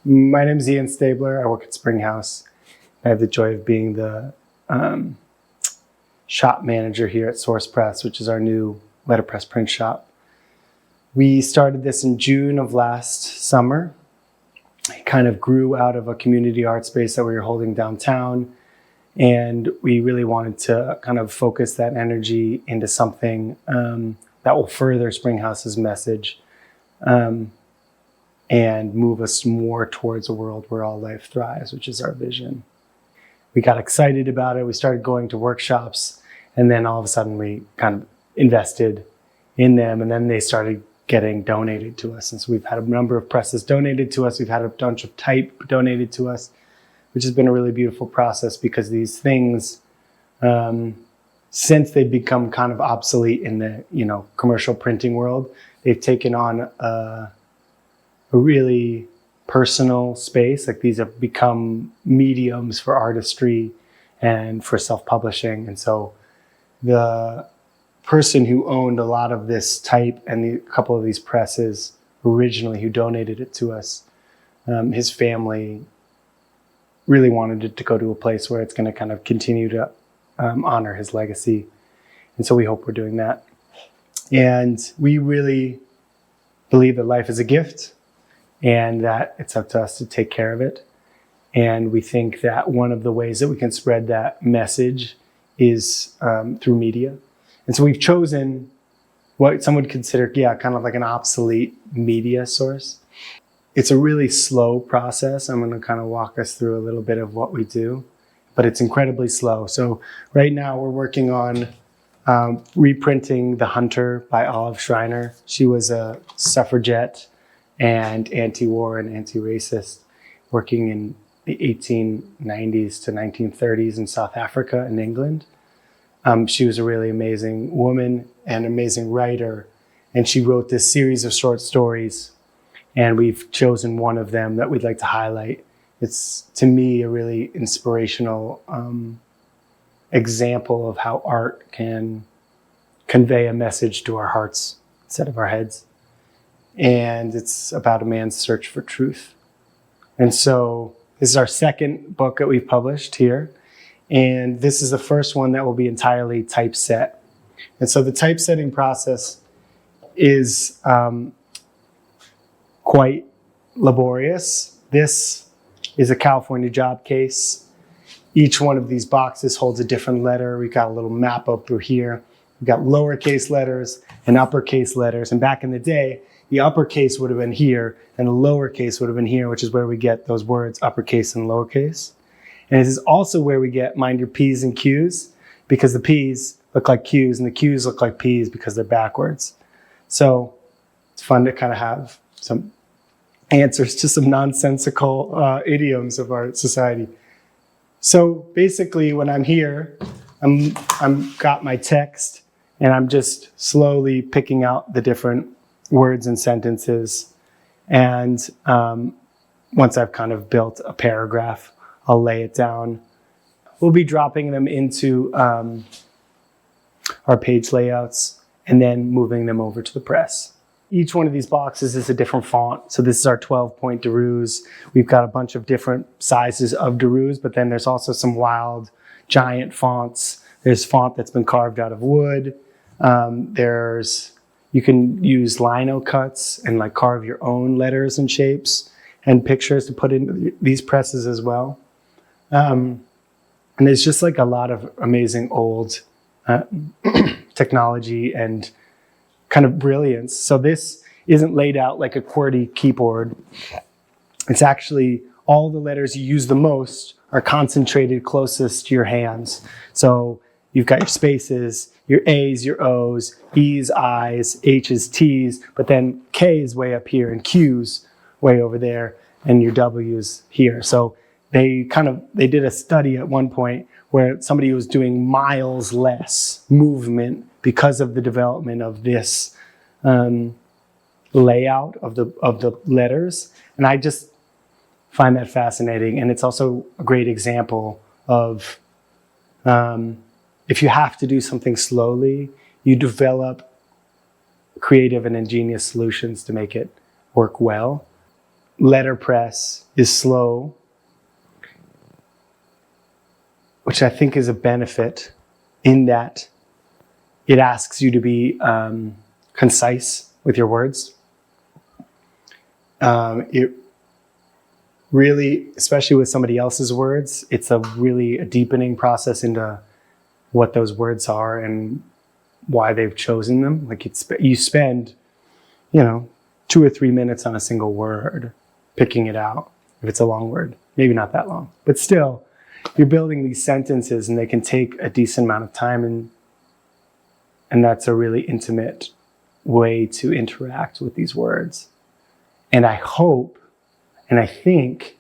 My name is Ian Stabler. I work at Springhouse. I have the joy of being the shop manager here at Source Press, which is our new letterpress print shop. We started this in June of last summer. It kind of grew out of a community art space that we were holding downtown. And we really wanted to kind of focus that energy into something that will further Springhouse's message and move us more towards a world where all life thrives, which is our vision. We got excited about it. We started going to workshops, and then all of a sudden we kind of invested in them, and then they started getting donated to us. And so we've had a number of presses donated to us. We've had a bunch of type donated to us, which has been a really beautiful process because these things, since they've become kind of obsolete in the commercial printing world, they've taken on a really personal space. Like these have become mediums for artistry and for self-publishing. And so the person who owned a lot of this type and a couple of these presses originally, who donated it to us, his family really wanted it to go to a place where it's going to kind of continue to honor his legacy. And so we hope we're doing that. And we really believe that life is a gift and that it's up to us to take care of it. And we think that one of the ways that we can spread that message is through media. And so we've chosen what some would consider, kind of like an obsolete media source. It's a really slow process. I'm going to kind of walk us through a little bit of what we do, but it's incredibly slow. So right now we're working on reprinting The Hunter by Olive Schreiner. She was a suffragette and anti-war and anti-racist working in the 1890s to 1930s in South Africa and England. She was a really amazing woman and amazing writer, and she wrote this series of short stories, and we've chosen one of them that we'd like to highlight. It's, to me, a really inspirational example of how art can convey a message to our hearts instead of our heads. And it's about a man's search for truth. And so this is our second book that we've published here. And this is the first one that will be entirely typeset. And so the typesetting process is quite laborious. This is a California job case. Each one of these boxes holds a different letter. We've got a little map up through here. We've got lowercase letters and uppercase letters. And back in the day, the uppercase would have been here and the lowercase would have been here, which is where we get those words uppercase and lowercase. And this is also where we get mind your P's and Q's, because the P's look like Q's and the Q's look like P's because they're backwards. So it's fun to kind of have some answers to some nonsensical idioms of our society. So basically when I'm here, I'm got my text and I'm just slowly picking out the different words and sentences. And once I've kind of built a paragraph, I'll lay it down. We'll be dropping them into our page layouts and then moving them over to the press. Each one of these boxes is a different font. So this is our 12-point Derues. We've got a bunch of different sizes of Derues, but then there's also some wild giant fonts. There's font that's been carved out of wood. You can use lino cuts and like carve your own letters and shapes and pictures to put in these presses as well. And there's just like a lot of amazing old technology and kind of brilliance. So this isn't laid out like a QWERTY keyboard. It's actually all the letters you use the most are concentrated closest to your hands. So you've got your spaces, your A's, your O's, E's, I's, H's, T's, but then K is way up here and Q's way over there and your W's here. So they did a study at one point where somebody was doing miles less movement because of the development of this layout of the letters. And I just find that fascinating. And it's also a great example of if you have to do something slowly, you develop creative and ingenious solutions to make it work well. letterpress is slow, which I think is a benefit in that it asks you to be concise with your words. It really, especially with somebody else's words, it's a deepening process into what those words are and why they've chosen them. Like you spend, 2 or 3 minutes on a single word, picking it out. If it's a long word, maybe not that long, but still, you're building these sentences and they can take a decent amount of time, and that's a really intimate way to interact with these words. And I hope, and I think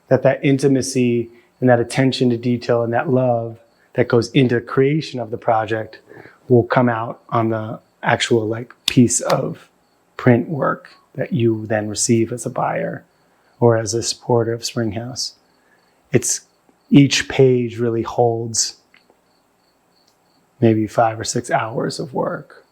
that intimacy and that attention to detail and that love that goes into the creation of the project will come out on the actual piece of print work that you then receive as a buyer or as a supporter of Springhouse. Each page really holds maybe 5 or 6 hours of work.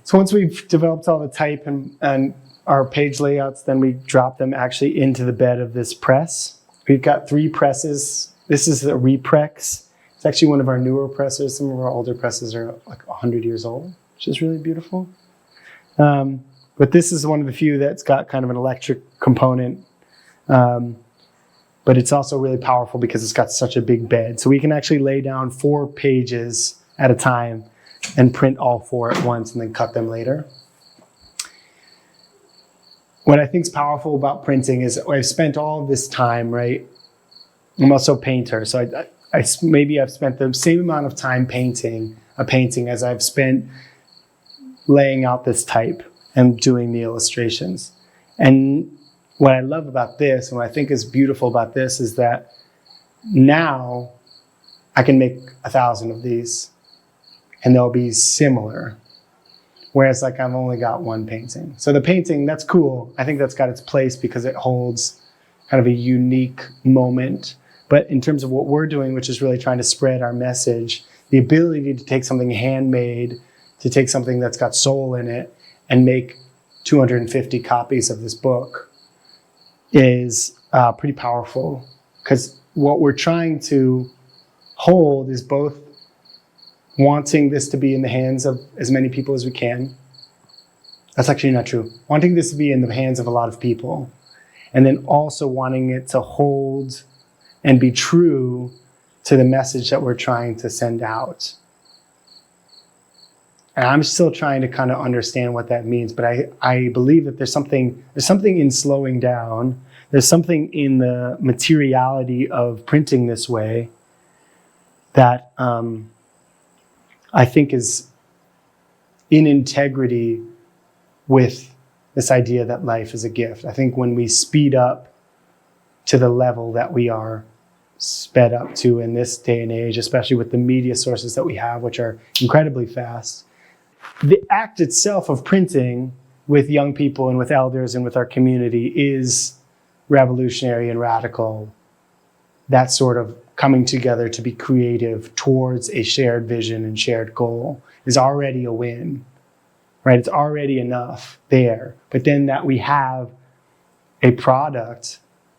So once we've developed all the type and our page layouts, then we drop them actually into the bed of this press. We've got 3 presses. This is the Reprex. It's actually one of our newer presses. Some of our older presses are 100 years old, which is really beautiful. But this is one of the few that's got kind of an electric component. But it's also really powerful because it's got such a big bed. So we can actually lay down 4 pages at a time and print all 4 at once and then cut them later. What I think is powerful about printing is I've spent all this time, right? I'm also a painter, so maybe I've spent the same amount of time painting a painting as I've spent laying out this type and doing the illustrations. And what I love about this, and what I think is beautiful about this, is that now I can make 1,000 of these and they'll be similar. Whereas I've only got 1 painting. So the painting, that's cool. I think that's got its place because it holds kind of a unique moment. But in terms of what we're doing, which is really trying to spread our message, the ability to take something handmade, to take something that's got soul in it and make 250 copies of this book is pretty powerful. Because what we're trying to hold is both wanting this to be in the hands of as many people as we can. That's actually not true. Wanting this to be in the hands of a lot of people. And then also wanting it to hold and be true to the message that we're trying to send out. And I'm still trying to kind of understand what that means, but I believe that there's something in slowing down. There's something in the materiality of printing this way that I think is in integrity with this idea that life is a gift. I think when we speed up to the level that we are sped up to in this day and age, especially with the media sources that we have, which are incredibly fast, the act itself of printing with young people and with elders and with our community is revolutionary and radical. That sort of coming together to be creative towards a shared vision and shared goal is already a win, right? It's already enough there. But then that we have a product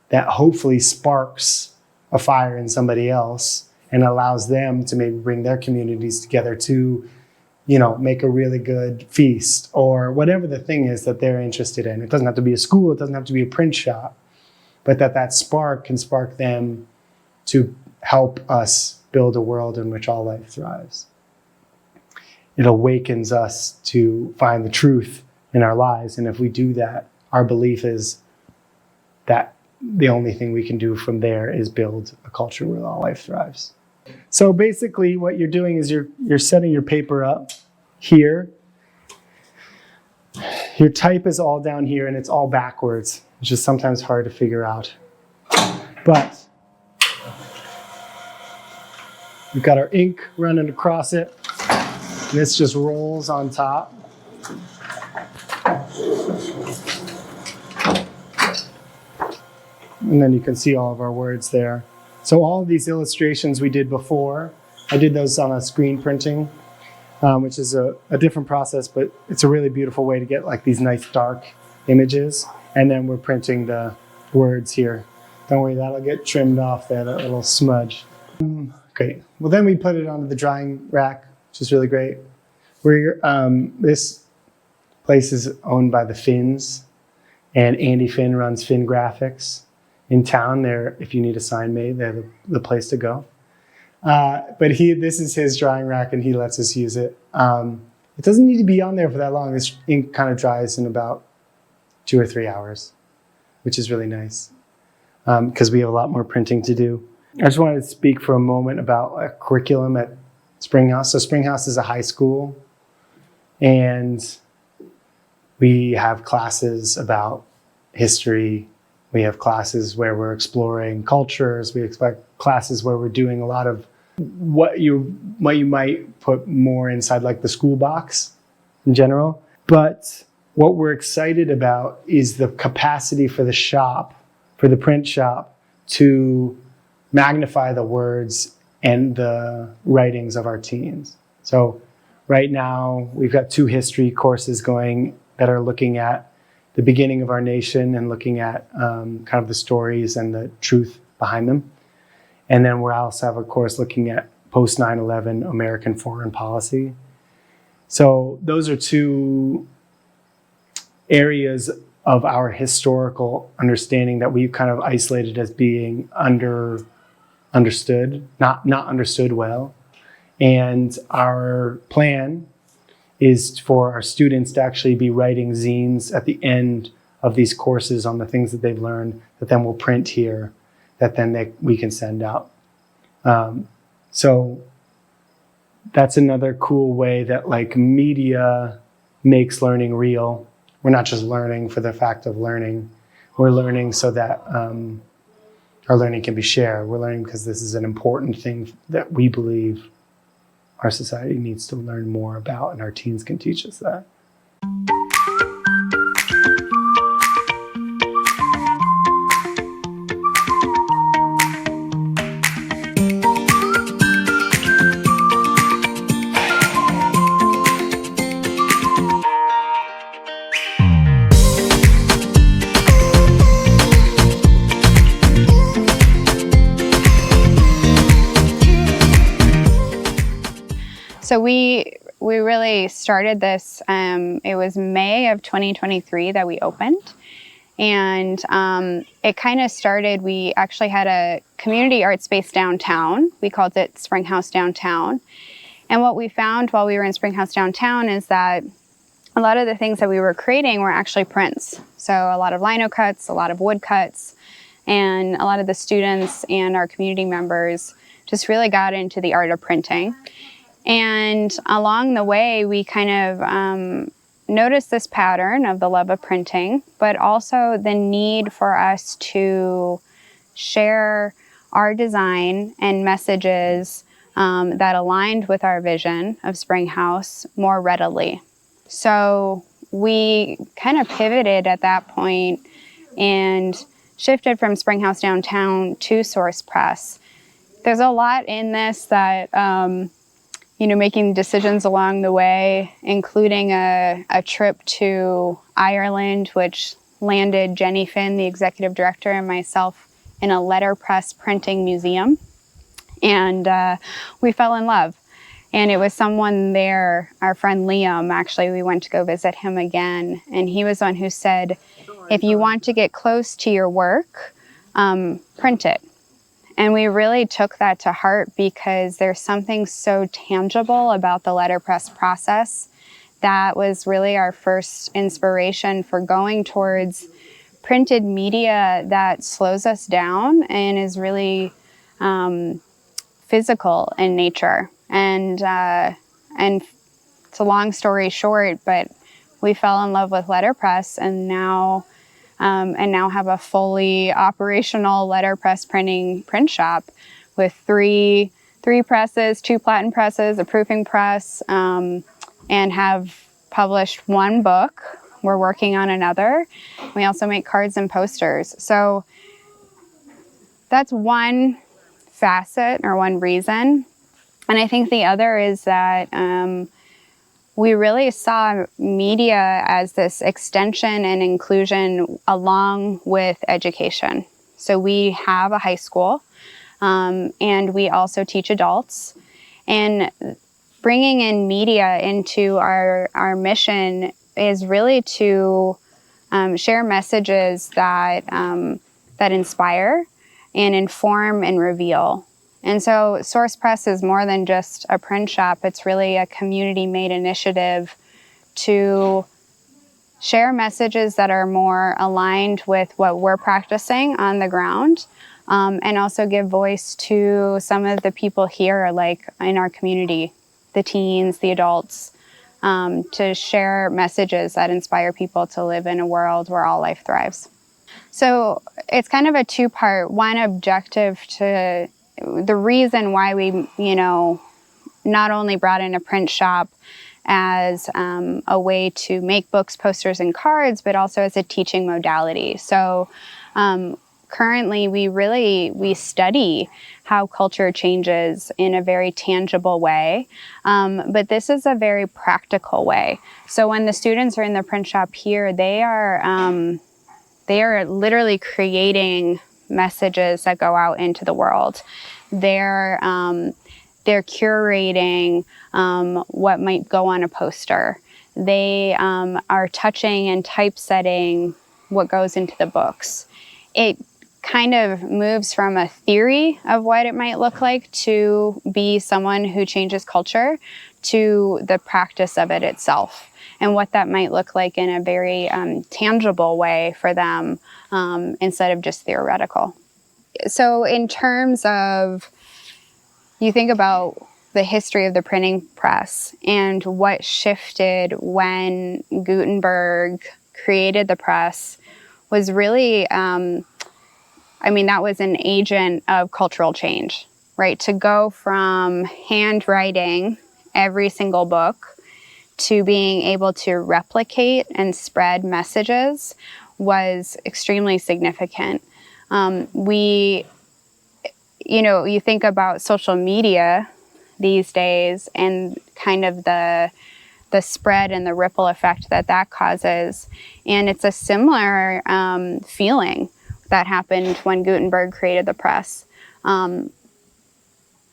that hopefully sparks a fire in somebody else and allows them to maybe bring their communities together to, make a really good feast or whatever the thing is that they're interested in. It doesn't have to be a school. It doesn't have to be a print shop, but that spark can spark them to help us build a world in which all life thrives. It awakens us to find the truth in our lives. And if we do that, our belief is that the only thing we can do from there is build a culture where all life thrives. So basically what you're doing is you're setting your paper up here. Your type is all down here and it's all backwards, which is sometimes hard to figure out. But we've got our ink running across it. And this just rolls on top. And then you can see all of our words there. So all of these illustrations we did before, I did those on a screen printing, which is a different process, but it's a really beautiful way to get like these nice dark images. And then we're printing the words here. Don't worry, that'll get trimmed off there, that little smudge. Great. Well, then we put it onto the drying rack, which is really great. This place is owned by the Finns, and Andy Finn runs Finn Graphics in town. There, if you need a sign made, they're the place to go. But this is his drying rack, and he lets us use it. It doesn't need to be on there for that long. This ink kind of dries in about 2 or 3 hours, which is really nice because we have a lot more printing to do. I just wanted to speak for a moment about a curriculum at Springhouse. So Springhouse is a high school, and we have classes about history. We have classes where we're exploring cultures. We expect classes where we're doing a lot of what you might put more inside like the school box in general. But what we're excited about is the capacity for the shop, for the print shop, to magnify the words and the writings of our teens. So right now we've got 2 history courses going that are looking at the beginning of our nation and looking at kind of the stories and the truth behind them. And then we'll also have a course looking at post 9/11 American foreign policy. So those are 2 areas of our historical understanding that we've kind of isolated as being understood, not understood well. And our plan is for our students to actually be writing zines at the end of these courses on the things that they've learned that then we'll print here, that then we can send out. So that's another cool way that like media makes learning real. We're not just learning for the fact of learning. We're learning so that our learning can be shared. We're learning because this is an important thing that we believe our society needs to learn more about, and our teens can teach us that. So we really started this, it was May of 2023 that we opened. And it kind of started, we actually had a community art space downtown. We called it Springhouse Downtown. And what we found while we were in Springhouse Downtown is that a lot of the things that we were creating were actually prints. So a lot of lino cuts, a lot of wood cuts, and a lot of the students and our community members just really got into the art of printing. And along the way, we kind of noticed this pattern of the love of printing, but also the need for us to share our design and messages that aligned with our vision of Springhouse more readily. So we kind of pivoted at that point and shifted from Springhouse Downtown to Source Press. There's a lot in this that making decisions along the way, including a trip to Ireland, which landed Jenny Finn, the executive director, and myself in a letterpress printing museum. And we fell in love. And it was someone there, our friend Liam, actually, we went to go visit him again. And he was the one who said, if you want to get close to your work, print it. And we really took that to heart because there's something so tangible about the letterpress process. That was really our first inspiration for going towards printed media that slows us down and is really physical in nature. And it's a long story short, but we fell in love with letterpress and now have a fully operational letterpress print shop with three presses, 2 platen presses, a proofing press, and have published 1 book. We're working on another. We also make cards and posters. So that's one facet or one reason. And I think the other is that we really saw media as this extension and inclusion along with education. So we have a high school, and we also teach adults. And bringing in media into our mission is really to share messages that inspire and inform and reveal. And so Source Press is more than just a print shop. It's really a community-made initiative to share messages that are more aligned with what we're practicing on the ground, and also give voice to some of the people here, like in our community, the teens, the adults, to share messages that inspire people to live in a world where all life thrives. So it's kind of a two-part. One objective to the reason why we, not only brought in a print shop as a way to make books, posters, and cards, but also as a teaching modality. So currently we study how culture changes in a very tangible way, but this is a very practical way. So when the students are in the print shop here, they are literally creating messages that go out into the world. They're curating what might go on a poster. They are touching and typesetting what goes into the books. It kind of moves from a theory of what it might look like to be someone who changes culture to the practice of it itself and what that might look like in a very tangible way for them, instead of just theoretical. So in terms of, you think about the history of the printing press and what shifted when Gutenberg created the press was really, that was an agent of cultural change, right? To go from handwriting every single book to being able to replicate and spread messages was extremely significant. You think about social media these days and kind of the spread and the ripple effect that causes. And it's a similar feeling that happened when Gutenberg created the press.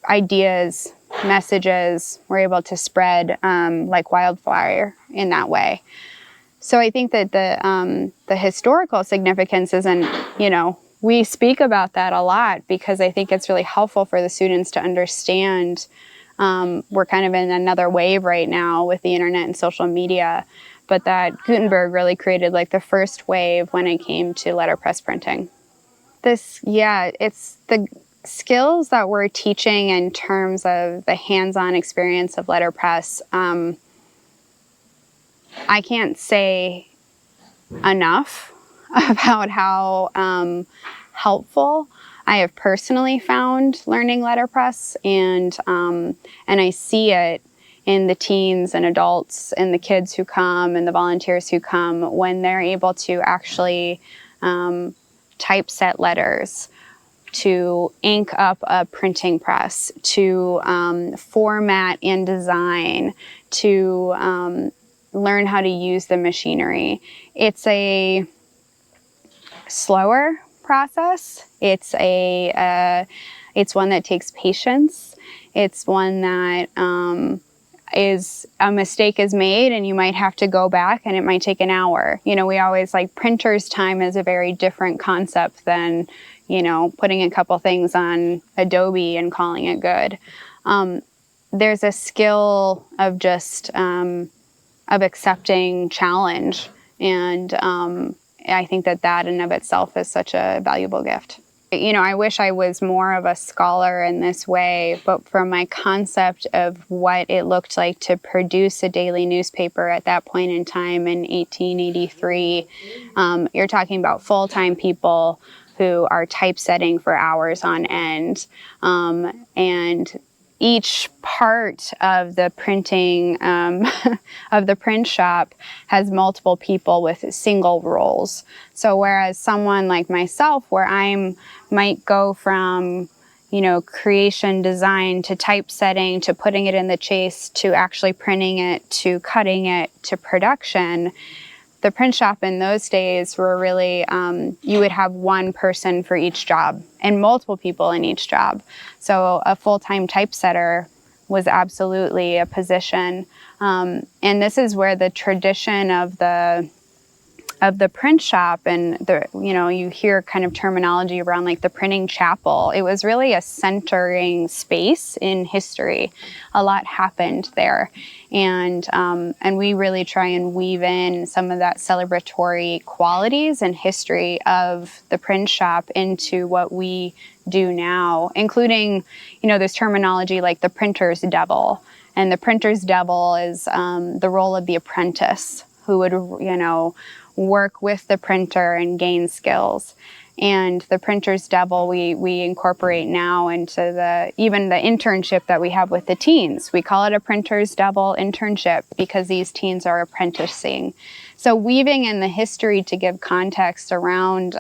Ideas, messages were able to spread like wildfire in that way. So I think that the historical significance isn't, we speak about that a lot because I think it's really helpful for the students to understand we're kind of in another wave right now with the internet and social media, but that Gutenberg really created like the first wave when it came to letterpress printing. It's the skills that we're teaching in terms of the hands-on experience of letterpress. I can't say enough about how helpful I have personally found learning letterpress, and I see it in the teens and adults and the kids who come and the volunteers who come when they're able to actually typeset letters, to ink up a printing press, to format and design, to learn how to use the machinery. It's a slower process. It's one that takes patience. It's one that is a mistake is made and you might have to go back and it might take an hour. We always printer's time is a very different concept than, putting a couple things on Adobe and calling it good. There's a skill of just of accepting challenge, and I think that in of itself is such a valuable gift. I wish I was more of a scholar in this way, but from my concept of what it looked like to produce a daily newspaper at that point in time in 1883, you're talking about full-time people who are typesetting for hours on end, and each part of the printing of the print shop has multiple people with single roles. So whereas someone like myself, where I might go from, you know, creation, design, to typesetting, to putting it in the chase, to actually printing it, to cutting it, to production, the print shop in those days were really, you would have one person for each job and multiple people in each job. So a full-time typesetter was absolutely a position. And this is where the tradition of the print shop and the, you know, you hear kind of terminology around like the printing chapel. It was really a centering space in history. A lot happened there. And we really try and weave in some of that celebratory qualities and history of the print shop into what we do now, including, you know, this terminology like the printer's devil. And the printer's devil is the role of the apprentice who would, you know, work with the printer and gain skills. And the printer's devil we incorporate now into even the internship that we have with the teens. We call it a printer's devil internship because these teens are apprenticing. So weaving in the history to give context around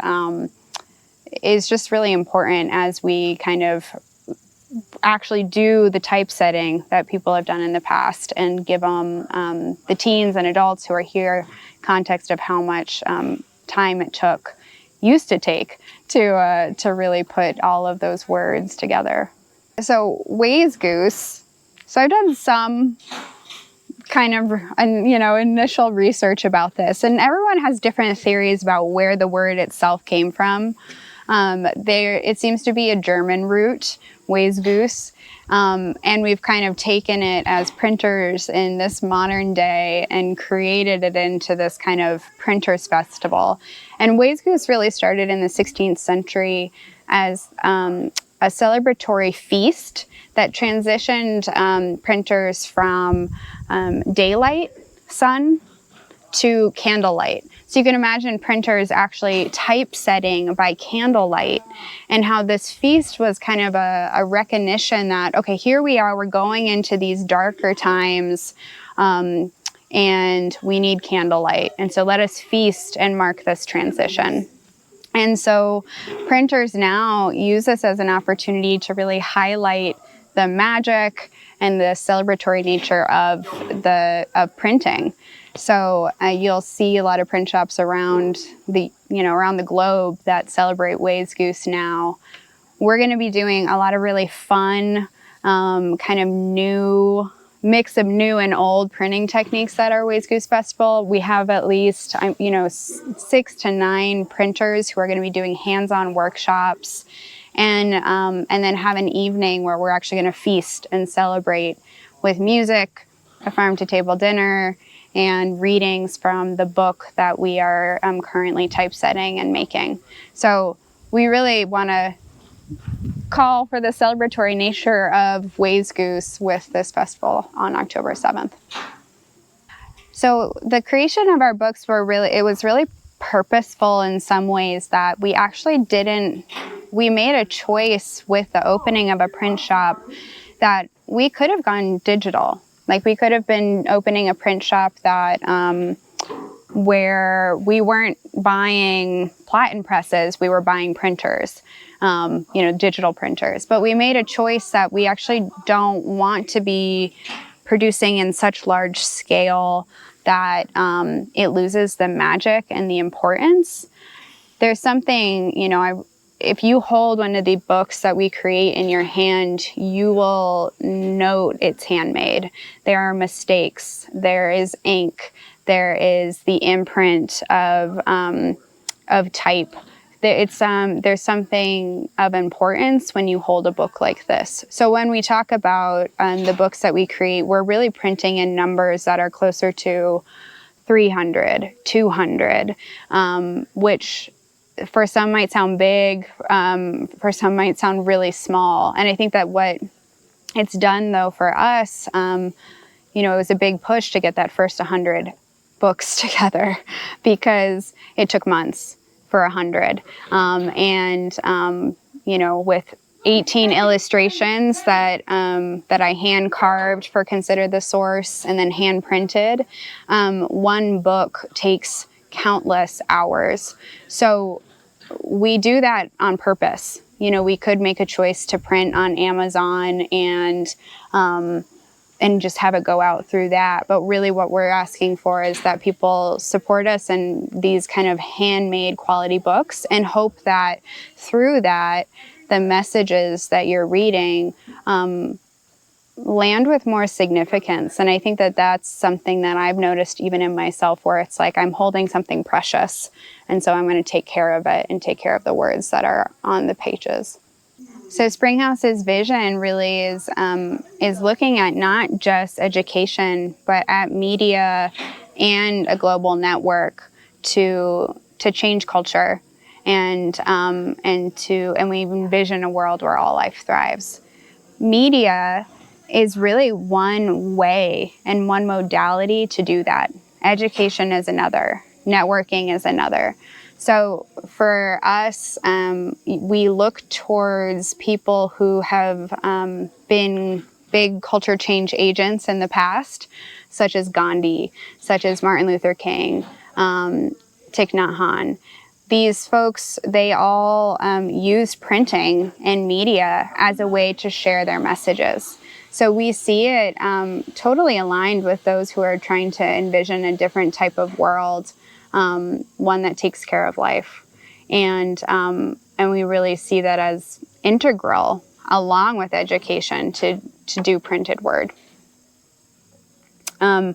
is just really important as we kind of actually do the typesetting that people have done in the past and give them, the teens and adults who are here, context of how much time it used to take to really put all of those words together. So Ways Goose. So I've done some kind of, you know, initial research about this, and everyone has different theories about where the word itself came from. It seems to be a German root, Ways Goose, and we've kind of taken it as printers in this modern day and created it into this kind of printers festival. And Ways Goose really started in the 16th century as a celebratory feast that transitioned printers from daylight sun to candlelight. So you can imagine printers actually typesetting by candlelight, and how this feast was kind of a recognition that, okay, here we are, we're going into these darker times, and we need candlelight. And so let us feast and mark this transition. And so printers now use this as an opportunity to really highlight the magic and the celebratory nature of printing. So you'll see a lot of print shops around the globe that celebrate Ways Goose now. We're going to be doing a lot of really fun, kind of new mix of new and old printing techniques at our Ways Goose Festival. We have at least 6 to 9 printers who are going to be doing hands-on workshops, and then have an evening where we're actually going to feast and celebrate with music, a farm-to-table dinner, and readings from the book that we are currently typesetting and making. So we really want to call for the celebratory nature of Ways Goose with this festival on October 7th. So the creation of our books was really purposeful in some ways, that we actually we made a choice with the opening of a print shop that we could have gone digital. Like, we could have been opening a print shop that where we weren't buying platen presses, we were buying printers, digital printers. But we made a choice that we actually don't want to be producing in such large scale that it loses the magic and the importance. There's something, if you hold one of the books that we create in your hand, you will note it's handmade. There are mistakes. There is ink. There is the imprint of type. There's something of importance when you hold a book like this. So when we talk about the books that we create, we're really printing in numbers that are closer to 300, 200, which for some might sound big, for some might sound really small. And I think that what it's done, though, for us, it was a big push to get that first 100 books together, because it took months for 100. With 18 illustrations that that I hand carved for Consider the Source and then hand printed. One book takes countless hours. So we do that on purpose. You know, we could make a choice to print on Amazon and just have it go out through that. But really what we're asking for is that people support us in these kind of handmade quality books and hope that through that, the messages that you're reading land with more significance. And I think that that's something that I've noticed even in myself, where it's like I'm holding something precious. And so I'm going to take care of it and take care of the words that are on the pages. So Springhouse's vision really is looking at not just education, but at media and a global network to change culture, and we envision a world where all life thrives. Media is really one way and one modality to do that. Education is another. Networking is another. So for us, we look towards people who have been big culture change agents in the past, such as Gandhi, such as Martin Luther King, Thich Nhat Hanh. These folks, they all used printing and media as a way to share their messages. So we see it totally aligned with those who are trying to envision a different type of world, one that takes care of life. And we really see that as integral, along with education, to do printed word. The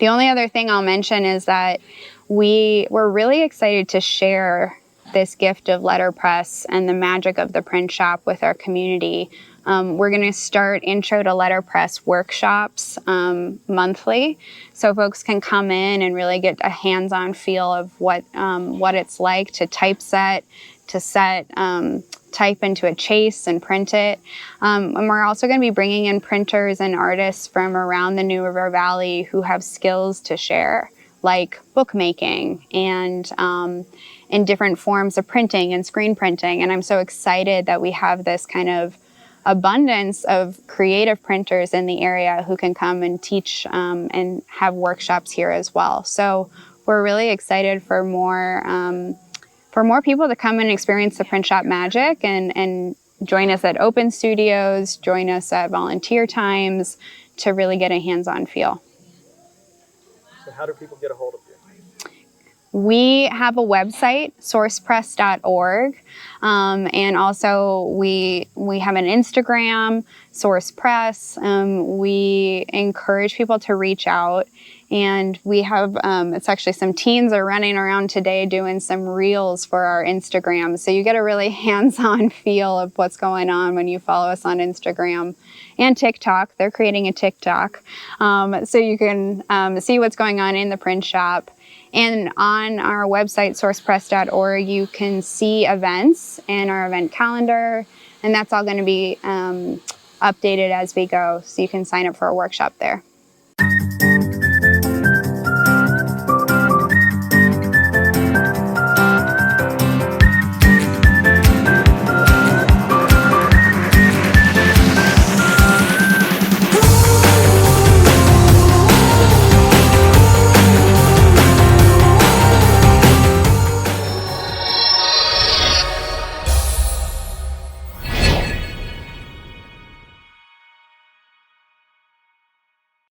only other thing I'll mention is that we're really excited to share this gift of letterpress and the magic of the print shop with our community. We're going to start Intro to Letterpress workshops monthly, so folks can come in and really get a hands-on feel of what it's like to typeset, to set type into a chase and print it. And we're also going to be bringing in printers and artists from around the New River Valley who have skills to share, like bookmaking and in different forms of printing and screen printing. And I'm so excited that we have this kind of abundance of creative printers in the area who can come and teach and have workshops here as well. So we're really excited for more people to come and experience the print shop magic and join us at open studios, join us at volunteer times to really get a hands-on feel. So how do people get a hold of you? We have a website, sourcepress.org, and also we have an Instagram, SourcePress. We encourage people to reach out, and we have it's actually some teens are running around today doing some reels for our Instagram, so you get a really hands-on feel of what's going on when you follow us on Instagram and TikTok. They're creating a TikTok, so you can see what's going on in the print shop. And on our website, sourcepress.org, you can see events and our event calendar, and that's all going to be updated as we go, so you can sign up for a workshop there.